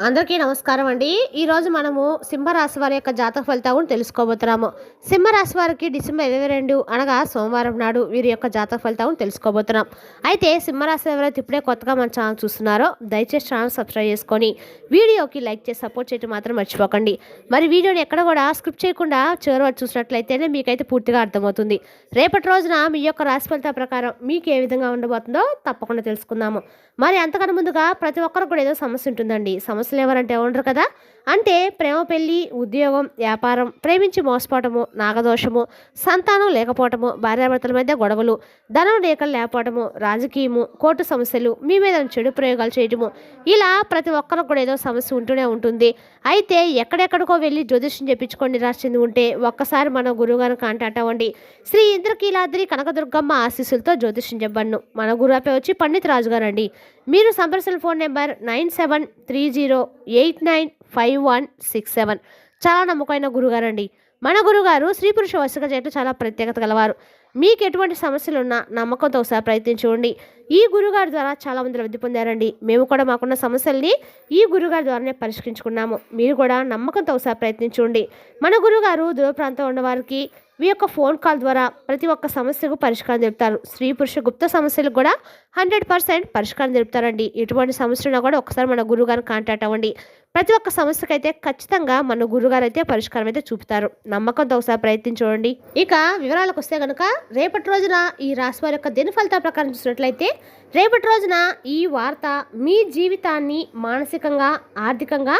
అందరికీ నమస్కారం అండి. ఈరోజు మనము సింహరాశి వారి యొక్క జాతక ఫలితాలను తెలుసుకోబోతున్నాము. సింహరాశి వారికి డిసెంబర్ 22 అనగా సోమవారం నాడు వీరి యొక్క జాతక ఫలితాలను తెలుసుకోబోతున్నాం. అయితే సింహరాశి ఎవరైతే ఇప్పుడే కొత్తగా మన ఛానల్ చూస్తున్నారో దయచేసి ఛానల్ సబ్స్క్రైబ్ చేసుకొని వీడియోకి లైక్ చేసి సపోర్ట్ చేయడం మాత్రం మర్చిపోకండి. మరి వీడియోని ఎక్కడ కూడా స్క్రిప్ట్ చేయకుండా చివరి వరకు చూసినట్లయితేనే మీకైతే పూర్తిగా అర్థమవుతుంది. రేపటి రోజున మీ యొక్క రాశి ఫలితాల ప్రకారం మీకు ఏ విధంగా ఉండబోతుందో తప్పకుండా తెలుసుకుందాము. మరి అంతకన్నా ముందుగా ప్రతి ఒక్కరికి కూడా ఏదో సమస్య ఉంటుందండి. సమస్యలు ఎవరంటే ఉండరు కదా. అంటే ప్రేమ, పెళ్లి, ఉద్యోగం, వ్యాపారం, ప్రేమించి మోసపోవటము, నాగదోషము, సంతానం లేకపోవటము, భార్యాభర్తల మధ్య గొడవలు, ధనం లేఖలు లేకపోవటము, రాజకీయము, కోర్టు సమస్యలు, మీ మీద చెడు ప్రయోగాలు చేయటము, ఇలా ప్రతి ఒక్కరికి కూడా ఏదో సమస్య ఉంటూనే ఉంటుంది. అయితే ఎక్కడెక్కడికో వెళ్ళి జ్యోతిష్యం చెప్పించుకొని నిరాశ చెంది ఉంటే ఒక్కసారి మన గురువుగారిని కాంటాక్ట్ అవ్వండి. శ్రీ ఇంద్రకీలాద్రి కనకదుర్గమ్మ ఆశీస్సులతో జ్యోతిష్యం చెప్పండి. మన గురువు వచ్చి పండిత్ రాజు గారు అండి. మీరు సంప్రదించిన ఫోన్ నెంబర్ 9730895167. చాలా నమ్మకమైన గురుగారండి. మన గురుగారు స్త్రీ పురుష వశిక చేయటం చాలా ప్రత్యేకత గలవారు. మీకు ఎటువంటి సమస్యలు ఉన్నా నమ్మకంతో ఒకసారి ప్రయత్నించుకోండి. ఈ గురుగారి ద్వారా చాలామంది లబ్ధి పొందారండి. మేము కూడా మాకున్న సమస్యల్ని ఈ గురుగారి ద్వారానే పరిష్కరించుకున్నాము. మీరు కూడా నమ్మకంతో ఒకసారి ప్రయత్నించుకోండి. మన గురుగారు దూర ప్రాంతం ఉన్నవారికి మీ యొక్క ఫోన్ కాల్ ద్వారా ప్రతి ఒక్క సమస్యకు పరిష్కారం తెలుపుతారు. స్త్రీ పురుష గుప్త సమస్యలకు కూడా 100% పరిష్కారం తెలుపుతారండి. ఎటువంటి సమస్యలున్నా కూడా ఒకసారి మన గురుగారిని కాంటాక్ట్ అవ్వండి. ప్రతి ఒక్క సమస్యకైతే ఖచ్చితంగా మన గురుగారు అయితే పరిష్కారం అయితే చూపుతారు. నమ్మకంతో ఒకసారి ప్రయత్నించండి. ఇక వివరాలకు వస్తే కనుక రేపటి రోజున ఈ రాశి వారి యొక్క దిన ఫలితాల ప్రకారం చూసినట్లయితే రేపటి రోజున ఈ వార్త మీ జీవితాన్ని మానసికంగా, ఆర్థికంగా,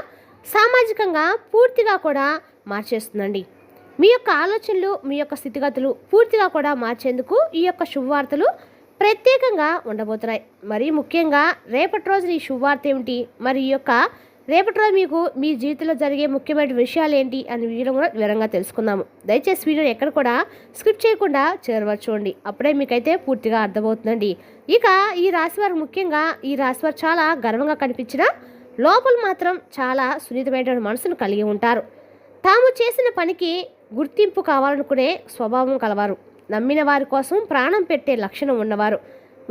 సామాజికంగా పూర్తిగా కూడా మార్చేస్తుందండి. మీ యొక్క ఆలోచనలు, మీ యొక్క స్థితిగతులు పూర్తిగా కూడా మార్చేందుకు ఈ యొక్క శుభవార్తలు ప్రత్యేకంగా ఉండబోతున్నాయి. మరి ముఖ్యంగా రేపటి రోజున ఈ శుభవార్త ఏమిటి, మరి ఈ యొక్క రేపటి రోజు మీకు మీ జీవితంలో జరిగే ముఖ్యమైన విషయాలు ఏంటి అని వీడియో కూడా వివరంగా తెలుసుకుందాము. దయచేసి వీడియోని ఎక్కడ కూడా స్కిప్ చేయకుండా చేరవచ్చుకోండి. అప్పుడే మీకైతే పూర్తిగా అర్థమవుతుందండి. ఇక ఈ రాశివారు ముఖ్యంగా ఈ రాశివారు చాలా గర్వంగా కనిపించిన లోపల మాత్రం చాలా సున్నితమైన మనసును కలిగి ఉంటారు. తాము చేసిన పనికి గుర్తింపు కావాలనుకునే స్వభావం కలవారు. నమ్మిన వారి కోసం ప్రాణం పెట్టే లక్షణం ఉన్నవారు.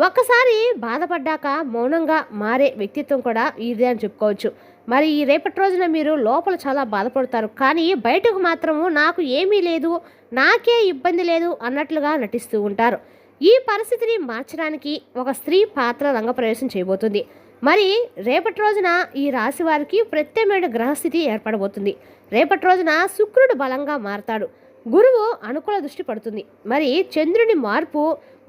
ఒక్కసారి బాధపడ్డాక మౌనంగా మారే వ్యక్తిత్వం కూడా ఇదే అని చెప్పుకోవచ్చు. మరి ఈ రేపటి రోజున మీరు లోపల చాలా బాధపడతారు, కానీ బయటకు మాత్రము నాకు ఏమీ లేదు, నాకే ఇబ్బంది లేదు అన్నట్లుగా నటిస్తూ ఉంటారు. ఈ పరిస్థితిని మార్చడానికి ఒక స్త్రీ పాత్ర రంగప్రవేశం చేయబోతుంది. మరి రేపటి రోజున ఈ రాశి వారికి ప్రత్యేకమైన గ్రహస్థితి ఏర్పడబోతుంది. రేపటి రోజున శుక్రుడు బలంగా మారతాడు. గురువు అనుకూల దృష్టి పడుతుంది. మరి చంద్రుని మార్పు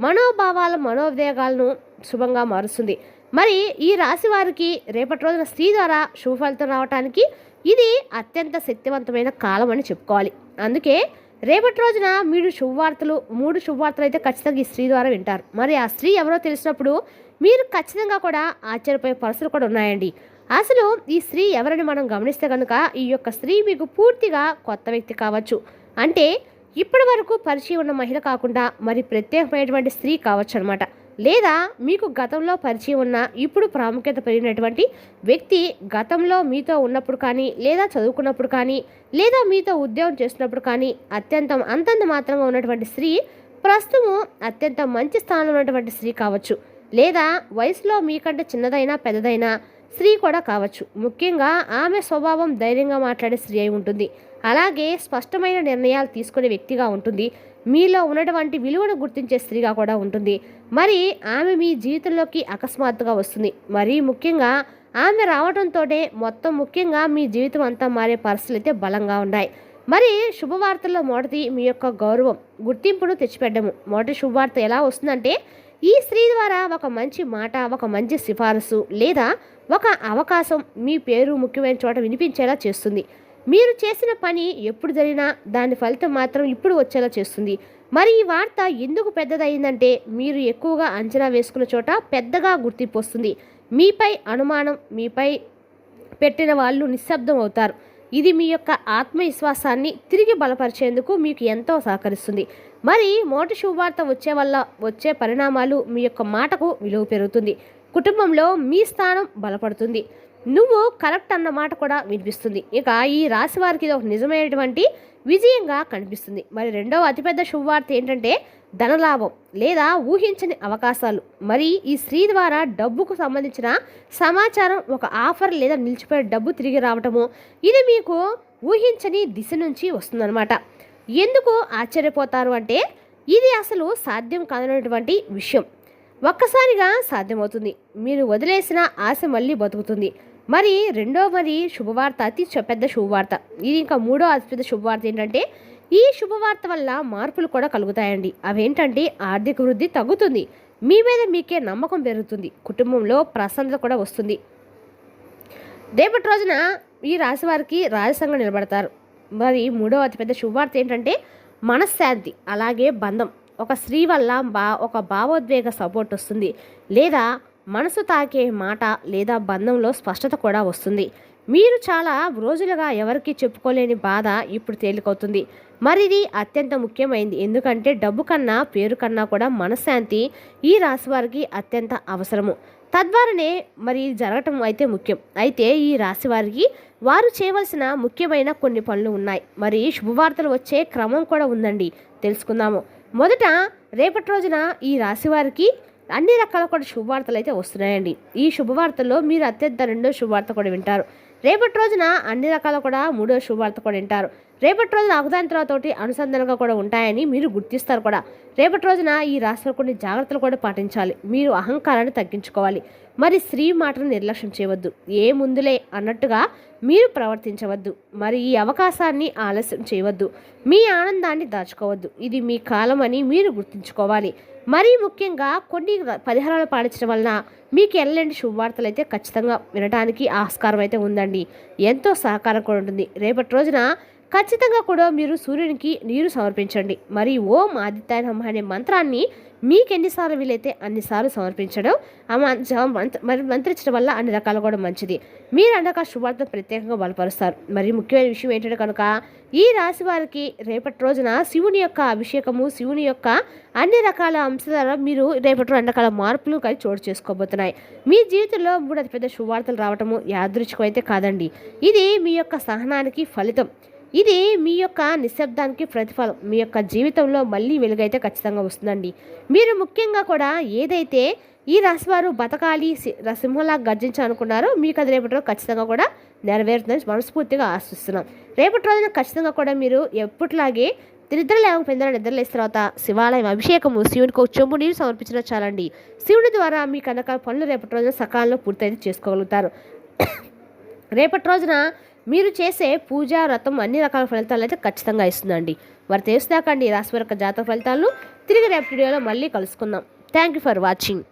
మనోభావాల మనోవేగాలను శుభంగా మారుస్తుంది. మరి ఈ రాశి వారికి రేపటి రోజున స్త్రీ ద్వారా శుభ ఫలితం రావడానికి ఇది అత్యంత శక్తివంతమైన కాలం అని చెప్పుకోవాలి. అందుకే రేపటి రోజున మీరు మూడు శుభవార్తలు అయితే ఖచ్చితంగా ఈ స్త్రీ ద్వారా వింటారు. మరి ఆ స్త్రీ ఎవరో తెలిసినప్పుడు మీరు ఖచ్చితంగా కూడా ఆశ్చర్యపోయే పరిస్థితులు కూడా ఉన్నాయండి. అసలు ఈ స్త్రీ ఎవరని మనం గమనిస్తే కనుక ఈ యొక్క స్త్రీ మీకు పూర్తిగా కొత్త వ్యక్తి కావచ్చు. అంటే ఇప్పటి వరకు పరిచయం ఉన్న మహిళ కాకుండా మరి ప్రత్యేకమైనటువంటి స్త్రీ కావచ్చు అనమాట. లేదా మీకు గతంలో పరిచయం ఉన్న ఇప్పుడు ప్రాముఖ్యత పెరిగినటువంటి వ్యక్తి గతంలో మీతో ఉన్నప్పుడు కానీ, లేదా చదువుకున్నప్పుడు కానీ, లేదా మీతో ఉద్యోగం చేస్తున్నప్పుడు కానీ అంతంత మాత్రంగా ఉన్నటువంటి స్త్రీ ప్రస్తుతం అత్యంత మంచి స్థానంలో ఉన్నటువంటి స్త్రీ కావచ్చు. లేదా వయసులో మీకంటే చిన్నదైనా పెద్దదైనా స్త్రీ కూడా కావచ్చు. ముఖ్యంగా ఆమె స్వభావం ధైర్యంగా మాట్లాడే స్త్రీ అయి ఉంటుంది. అలాగే స్పష్టమైన నిర్ణయాలు తీసుకునే వ్యక్తిగా ఉంటుంది. మీలో ఉన్నటువంటి విలువను గుర్తించే స్త్రీగా కూడా ఉంటుంది. మరి ఆమె మీ జీవితంలోకి అకస్మాత్తుగా వస్తుంది. మరి ముఖ్యంగా ఆమె రావడంతోనే మొత్తం ముఖ్యంగా మీ జీవితం అంతా మారే పరిస్థితులు అయితే బలంగా ఉన్నాయి. మరి శుభవార్తల్లో మొదటి మీ యొక్క గౌరవం, గుర్తింపును తెచ్చిపెట్టము. మొదటి శుభవార్త ఎలా వస్తుందంటే ఈ స్త్రీ ద్వారా ఒక మంచి మాట, ఒక మంచి సిఫారసు లేదా ఒక అవకాశం మీ పేరు ముఖ్యమైన చోట వినిపించేలా చేస్తుంది. మీరు చేసిన పని ఎప్పుడు జరిగినా దాని ఫలితం మాత్రం ఇప్పుడు వచ్చేలా చేస్తుంది. మరి ఈ వార్త ఎందుకు పెద్దదయ్యిందంటే మీరు ఎక్కువగా అంచనా వేసుకున్న చోట పెద్దగా గుర్తింపు వస్తుంది. మీపై అనుమానం, మీపై పెట్టిన వాళ్ళు నిశ్శబ్దం అవుతారు. ఇది మీ యొక్క ఆత్మవిశ్వాసాన్ని తిరిగి బలపరిచేందుకు మీకు ఎంతో సహకరిస్తుంది. మరి మొదటి శుభవార్త వచ్చే పరిణామాలు మీ యొక్క మాటకు విలువ పెరుగుతుంది. కుటుంబంలో మీ స్థానం బలపడుతుంది. నువ్వు కరెక్ట్ అన్న మాట కూడా వినిపిస్తుంది. ఇక ఈ రాశి వారికి ఇది ఒక నిజమైనటువంటి విజయంగా కనిపిస్తుంది. మరి రెండవ అతిపెద్ద శుభవార్త ఏంటంటే ధనలాభం లేదా ఊహించని అవకాశాలు. మరి ఈ స్త్రీ ద్వారా డబ్బుకు సంబంధించిన సమాచారం, ఒక ఆఫర్ లేదా నిలిచిపోయే డబ్బు తిరిగి రావటము, ఇది మీకు ఊహించని దిశ నుంచి వస్తుందన్నమాట. ఎందుకు ఆశ్చర్యపోతారు అంటే ఇది అసలు సాధ్యం కానటువంటి విషయం ఒక్కసారిగా సాధ్యమవుతుంది. మీరు వదిలేసిన ఆశ మళ్ళీ బతుకుతుంది. మరి శుభవార్త అతి పెద్ద శుభవార్త. ఇది ఇంకా మూడో అతిపెద్ద శుభవార్త ఏంటంటే ఈ శుభవార్త వల్ల మార్పులు కూడా కలుగుతాయండి. అవేంటంటే ఆర్థిక వృద్ధి తగ్గుతుంది, మీ మీద మీకే నమ్మకం పెరుగుతుంది, కుటుంబంలో ప్రశాంతత కూడా వస్తుంది. రేపటి రోజున ఈ రాశి వారికి రాజసంగా నిలబడతారు. మరి మూడో అతిపెద్ద శుభవార్త ఏంటంటే మనశ్శాంతి, అలాగే బంధం. ఒక స్త్రీ వల్ల ఒక భావోద్వేగ సపోర్ట్ వస్తుంది, లేదా మనసు తాకే మాట లేదా బంధంలో స్పష్టత కూడా వస్తుంది. మీరు చాలా రోజులుగా ఎవరికి చెప్పుకోలేని బాధ ఇప్పుడు తేలికవుతుంది. మరి ఇది అత్యంత ముఖ్యమైనది, ఎందుకంటే డబ్బు కన్నా పేరు కన్నా కూడా మనశ్శాంతి ఈ రాశి వారికి అత్యంత అవసరము. తద్వారానే మరి జరగటం అయితే ముఖ్యం. అయితే ఈ రాశి వారికి వారు చేయవలసిన ముఖ్యమైన కొన్ని పనులు ఉన్నాయి. మరి శుభవార్తలు వచ్చే క్రమం కూడా ఉందండి, తెలుసుకుందాము. మొదట రేపటి రోజున ఈ రాశి వారికి అన్ని రకాల కూడా శుభవార్తలు అయితే వస్తున్నాయండి. ఈ శుభవార్తల్లో మీరు అత్యంత రెండో శుభవార్త కూడా వింటారు. రేపటి రోజున అన్ని రకాల కూడా మూడో శుభవార్త కూడా వింటారు. రేపటి రోజున అగుదాంతరాలతోటి అనుసంధానంగా కూడా ఉంటాయని మీరు గుర్తిస్తారు కూడా. రేపటి రోజున ఈ రాశిలో కొన్ని జాగ్రత్తలు కూడా పాటించాలి. మీరు అహంకారాన్ని తగ్గించుకోవాలి. మరి స్త్రీ మాటను నిర్లక్ష్యం చేయవద్దు. ఏ ముందులే అన్నట్టుగా మీరు ప్రవర్తించవద్దు. మరి ఈ అవకాశాన్ని ఆలస్యం చేయవద్దు. మీ ఆనందాన్ని దాచుకోవద్దు. ఇది మీ కాలం అని మీరు గుర్తుంచుకోవాలి. మరీ ముఖ్యంగా కొన్ని పరిహారాలు పాటించడం వలన మీకు ఎలాంటి శుభవార్తలు అయితే ఖచ్చితంగా వినడానికి ఆస్కారం అయితే ఉందండి. ఎంతో సహకారం కూడా ఉంటుంది. రేపటి రోజున ఖచ్చితంగా కూడా మీరు సూర్యునికి నీరు సమర్పించండి. మరి ఓం ఆదిత్యాయ నమః అనే మంత్రాన్ని మీకు ఎన్నిసార్లు వీలైతే అన్నిసార్లు సమర్పించడం, మరి మంత్రించడం వల్ల అన్ని రకాలు కూడా మంచిది. మీరు అన్నక శుభార్తను ప్రత్యేకంగా బలపరుస్తారు. మరి ముఖ్యమైన విషయం ఏంటంటే కనుక ఈ రాశి వారికి రేపటి రోజున శివుని యొక్క అభిషేకము, శివుని యొక్క అన్ని రకాల అంశాల మీరు రేపటి అన్ని రకాల మార్పులు కలిసి చోటు చేసుకోబోతున్నాయి. మీ జీవితంలో 3 అతిపెద్ద శుభవార్తలు రావటము యాదృచ్ఛికం అయితే కాదండి. ఇది మీ యొక్క సహనానికి ఫలితం. ఇది మీ యొక్క నిశ్శబ్దానికి ప్రతిఫలం. మీ యొక్క జీవితంలో మళ్ళీ వెలుగైతే ఖచ్చితంగా వస్తుందండి. మీరు ముఖ్యంగా కూడా ఏదైతే ఈ రాశివారు బతకాలి, సింహంలా గర్జించాలనుకున్నారో మీకు అది రేపటి రోజు ఖచ్చితంగా కూడా నెరవేరుతుందని మనస్ఫూర్తిగా ఆశిస్తున్నాం. రేపటి రోజున ఖచ్చితంగా కూడా మీరు ఎప్పటిలాగే నిద్ర లేకపోయిన నిద్రలేసిన తర్వాత శివాలయం అభిషేకము, శివునికి ఒక చెంబు నీరు సమర్పించడం చాలండి. శివుని ద్వారా మీ కనకాల పనులు రేపటి రోజున సకాలంలో పూర్తయితే చేసుకోగలుగుతారు. రేపటి రోజున మీరు చేసే పూజ, వ్రతం అన్ని రకాల ఫలితాలు అయితే ఖచ్చితంగా ఇస్తుందండి. వారు తెలుసుదాకండి రాశి వారి జాతక ఫలితాలను తిరిగి రేపటి వీడియోలో మళ్ళీ కలుసుకుందాం. Thank you for watching.